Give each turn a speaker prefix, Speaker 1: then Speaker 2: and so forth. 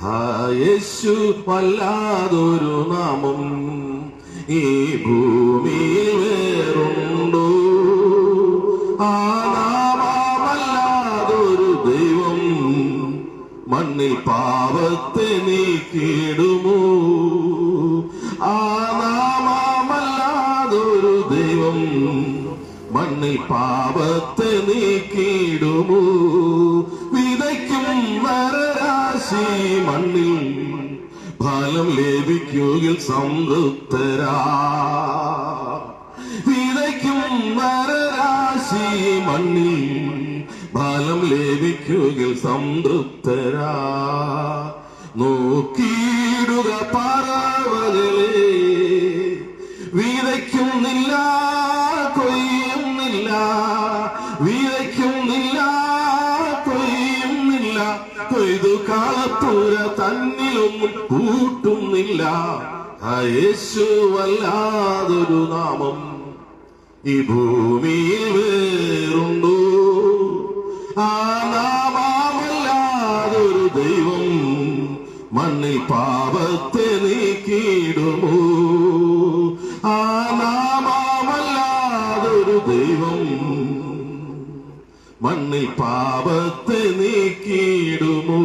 Speaker 1: യേശു വല്ലാതൊരു നാമം ഈ ഭൂമിയിൽ വേറുണ്ടോ? ആ നാമമല്ലാതൊരു ദൈവം മണ്ണിൽ പാപത്തെ നീക്കിടുമോ? ആ നാമമല്ലാതൊരു ദൈവം മണ്ണിൽ പാപത്തെ നീക്കിടുമോ? വിതയ്ക്കും നരരാശി മണ്ണിൽ ഫലം ലഭിക്കുകിൽ സംതൃപ്തരാ. വിതയ്ക്കും നരരാശി മണ്ണിൽ ഫലം ലഭിക്കുകിൽ സംതൃപ്തരാ. നോക്കിയിടുക പറവകളെ, വിതയ്ക്കുന്നില്ല കൊയ്യുന്നില്ല, വിതയ്ക്കുന്നില്ല കൊയ്യുന്നില്ല, കൊയ്തു കളപ്പുര തന്നിലൊന്നും കൂട്ടുന്നില്ല. യേശു വല്ലാതൊരു നാമം ഈ ഭൂമിയിൽ വേറുണ്ടോ? ആ നാമമല്ലാതൊരു ദൈവം മണ്ണിൽ പാപത്തെ നീക്കിടുമോ? ആ നാമമല്ലാതൊരു ദൈവം മണ്ണിൽ പാപത്തെ നീക്കിടുമോ?